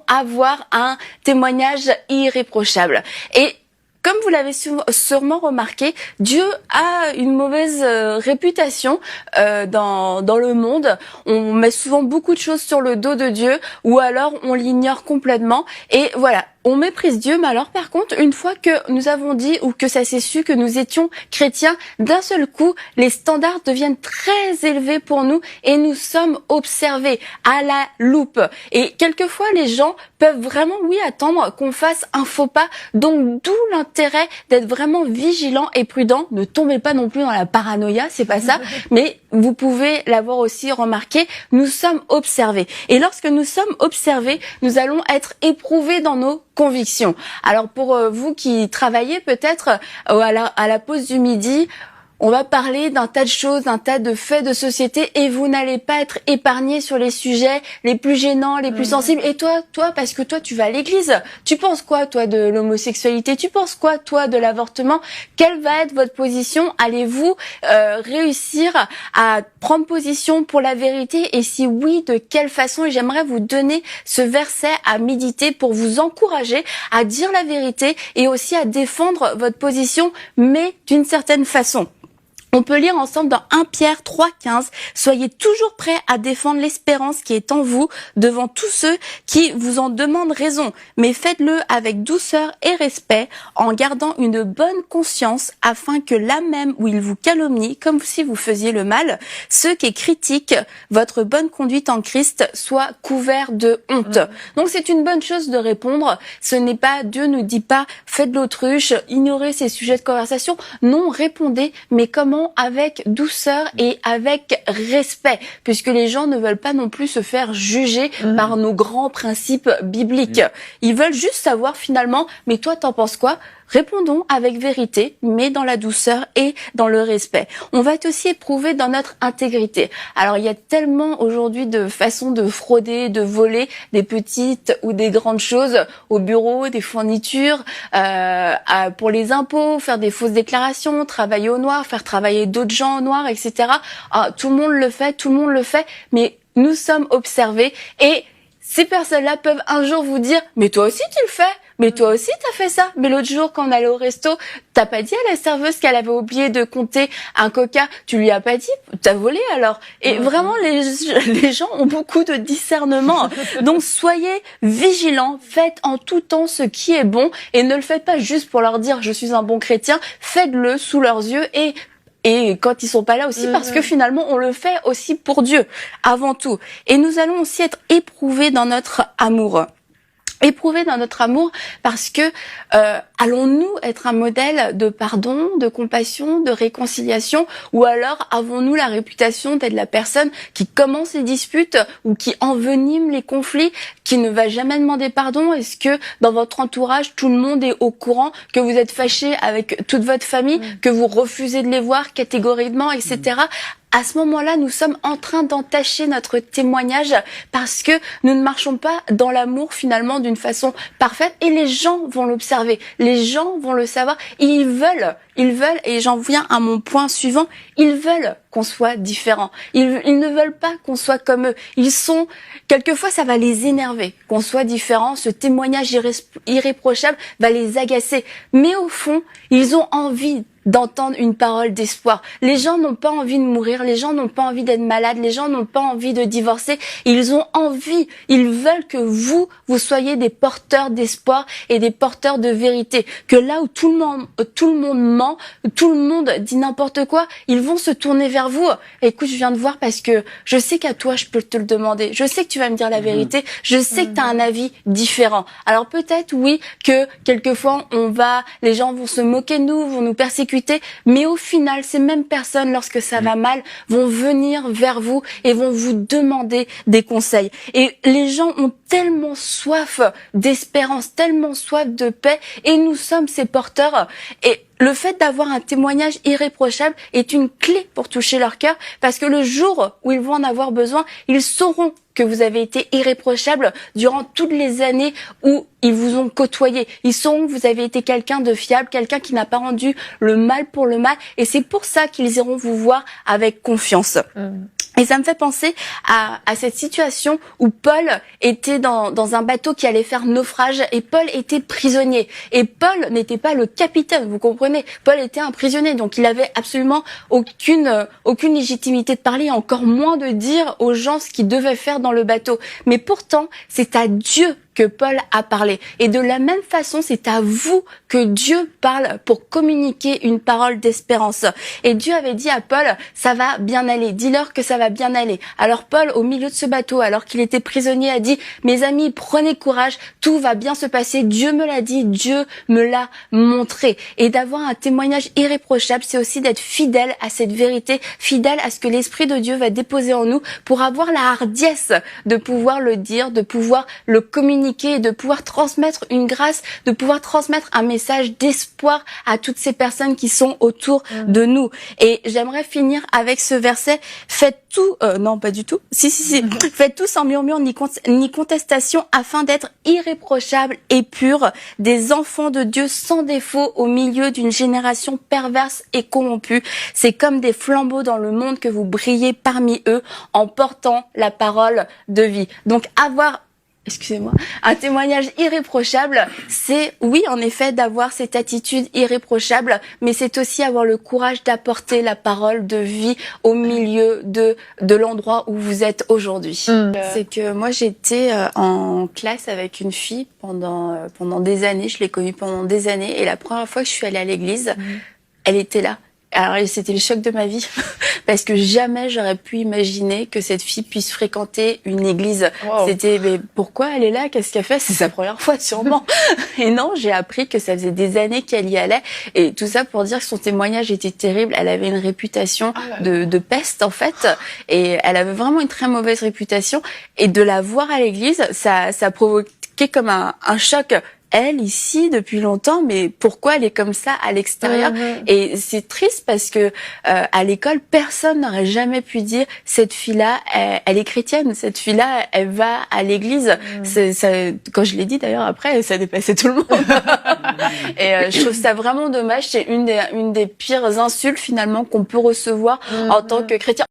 avoir un témoignage irréprochable. Et comme vous l'avez sûrement remarqué, Dieu a une mauvaise réputation dans le monde. On met souvent beaucoup de choses sur le dos de Dieu, ou alors on l'ignore complètement. Et voilà, on méprise Dieu. Mais alors par contre, une fois que nous avons dit, ou que ça s'est su que nous étions chrétiens, d'un seul coup, les standards deviennent très élevés pour nous et nous sommes observés à la loupe. Et quelquefois, les gens peuvent vraiment, oui, attendre qu'on fasse un faux pas. Donc d'où l'intérêt d'être vraiment vigilant et prudent. Ne tombez pas non plus dans la paranoïa, c'est pas ça. Mais vous pouvez l'avoir aussi remarqué, nous sommes observés. Et lorsque nous sommes observés, nous allons être éprouvés dans nos convictions. Alors pour vous qui travaillez peut-être à la pause du midi, on va parler d'un tas de choses, d'un tas de faits de société, et vous n'allez pas être épargné sur les sujets les plus gênants, les plus sensibles. Et toi, parce que toi, tu vas à l'église. Tu penses quoi, toi, de l'homosexualité? Tu penses quoi, toi, de l'avortement? Quelle va être votre position? Allez-vous réussir à prendre position pour la vérité? Et si oui, de quelle façon? Et j'aimerais vous donner ce verset à méditer pour vous encourager à dire la vérité et aussi à défendre votre position, mais d'une certaine façon. On peut lire ensemble dans 1 Pierre 3,15 « Soyez toujours prêts à défendre l'espérance qui est en vous devant tous ceux qui vous en demandent raison, mais faites-le avec douceur et respect, en gardant une bonne conscience, afin que là même où ils vous calomnient, comme si vous faisiez le mal, ceux qui critiquent votre bonne conduite en Christ soient couverts de honte. » Donc c'est une bonne chose de répondre. Ce n'est pas, Dieu ne dit pas « faites l'autruche, ignorez ces sujets de conversation ». Non, répondez, mais comment? Avec douceur et avec respect, puisque les gens ne veulent pas non plus se faire juger par nos grands principes bibliques. Ils veulent juste savoir finalement, mais toi t'en penses quoi? Répondons avec vérité, mais dans la douceur et dans le respect. On va être aussi éprouvé dans notre intégrité. Alors il y a tellement aujourd'hui de façons de frauder, de voler des petites ou des grandes choses au bureau, des fournitures, pour les impôts, faire des fausses déclarations, travailler au noir, faire travailler d'autres gens au noir, etc. Tout le monde le fait, mais nous sommes observés et ces personnes-là peuvent un jour vous dire « mais toi aussi tu le fais ». Mais toi aussi, t'as fait ça. Mais l'autre jour, quand on allait au resto, t'as pas dit à la serveuse qu'elle avait oublié de compter un coca. Tu lui as pas dit. T'as volé alors. Et vraiment, les gens ont beaucoup de discernement. Donc, soyez vigilants. Faites en tout temps ce qui est bon. Et ne le faites pas juste pour leur dire, je suis un bon chrétien. Faites-le sous leurs yeux et quand ils sont pas là aussi, parce que finalement, on le fait aussi pour Dieu, avant tout. Et nous allons aussi être éprouvés dans notre amour. Éprouver dans notre amour parce que allons-nous être un modèle de pardon, de compassion, de réconciliation, ou alors avons-nous la réputation d'être la personne qui commence les disputes ou qui envenime les conflits, qui ne va jamais demander pardon? Est-ce que dans votre entourage tout le monde est au courant que vous êtes fâché avec toute votre famille, que vous refusez de les voir catégoriquement, etc. À ce moment-là, nous sommes en train d'entacher notre témoignage parce que nous ne marchons pas dans l'amour finalement d'une façon parfaite, et les gens vont l'observer, les gens vont le savoir, et ils veulent, et j'en viens à mon point suivant, ils veulent qu'on soit différent. Ils ne veulent pas qu'on soit comme eux. Quelquefois ça va les énerver qu'on soit différent, ce témoignage irréprochable va les agacer, mais au fond, ils ont envie d'entendre une parole d'espoir. Les gens n'ont pas envie de mourir, les gens n'ont pas envie d'être malades, les gens n'ont pas envie de divorcer. Ils ont envie, ils veulent que vous soyez des porteurs d'espoir et des porteurs de vérité. Que là où tout le monde ment, tout le monde dit n'importe quoi, ils vont se tourner vers vous. Écoute, je viens de voir parce que je sais qu'à toi, je peux te le demander. Je sais que tu vas me dire la vérité. Je sais que tu as un avis différent. Alors peut-être, oui, que quelquefois, les gens vont se moquer de nous, vont nous persécuter, mais au final, ces mêmes personnes, lorsque ça va mal, vont venir vers vous et vont vous demander des conseils. Et les gens ont tellement soif d'espérance, tellement soif de paix, et nous sommes ces porteurs. Et le fait d'avoir un témoignage irréprochable est une clé pour toucher leur cœur, parce que le jour où ils vont en avoir besoin, ils sauront que vous avez été irréprochable durant toutes les années où ils vous ont côtoyé. Ils sauront que vous avez été quelqu'un de fiable, quelqu'un qui n'a pas rendu le mal pour le mal, et c'est pour ça qu'ils iront vous voir avec confiance. Et ça me fait penser à cette situation où Paul était dans un bateau qui allait faire naufrage et Paul était prisonnier. Et Paul n'était pas le capitaine, vous comprenez. Paul était un prisonnier, donc il avait absolument aucune légitimité de parler, encore moins de dire aux gens ce qu'ils devaient faire dans le bateau. Mais pourtant, c'est à Dieu que Paul a parlé. Et de la même façon, c'est à vous que Dieu parle pour communiquer une parole d'espérance. Et Dieu avait dit à Paul, ça va bien aller, dis-leur que ça va bien aller. Alors Paul, au milieu de ce bateau, alors qu'il était prisonnier, a dit, mes amis, prenez courage, tout va bien se passer, Dieu me l'a dit, Dieu me l'a montré. Et d'avoir un témoignage irréprochable, c'est aussi d'être fidèle à cette vérité, fidèle à ce que l'Esprit de Dieu va déposer en nous pour avoir la hardiesse de pouvoir le dire, de pouvoir le communiquer, de pouvoir transmettre une grâce, de pouvoir transmettre un message d'espoir à toutes ces personnes qui sont autour de nous. Et j'aimerais finir avec ce verset, faites tout, non pas du tout, si, faites tout sans murmure ni contestation afin d'être irréprochables et purs, des enfants de Dieu sans défaut au milieu d'une génération perverse et corrompue. C'est comme des flambeaux dans le monde que vous brillez parmi eux en portant la parole de vie. Donc un témoignage irréprochable, c'est oui en effet d'avoir cette attitude irréprochable, mais c'est aussi avoir le courage d'apporter la parole de vie au milieu de l'endroit où vous êtes aujourd'hui. C'est que moi j'étais en classe avec une fille pendant des années, je l'ai connue pendant des années, et la première fois que je suis allée à l'église, elle était là. Alors c'était le choc de ma vie parce que jamais j'aurais pu imaginer que cette fille puisse fréquenter une église. Wow. C'était mais pourquoi elle est là, qu'est-ce qu'elle fait, c'est sa première fois sûrement. Et non, j'ai appris que ça faisait des années qu'elle y allait, et tout ça pour dire que son témoignage était terrible. Elle avait une réputation de peste en fait, et elle avait vraiment une très mauvaise réputation, et de la voir à l'église, ça provoquait comme un choc. Elle ici depuis longtemps, mais pourquoi elle est comme ça à l'extérieur? Et c'est triste parce que à l'école, personne n'aurait jamais pu dire cette fille-là, elle est chrétienne, cette fille-là, elle va à l'église. Quand je l'ai dit d'ailleurs après, ça dépassait tout le monde. Et je trouve ça vraiment dommage. C'est une des pires insultes finalement qu'on peut recevoir en tant que chrétien.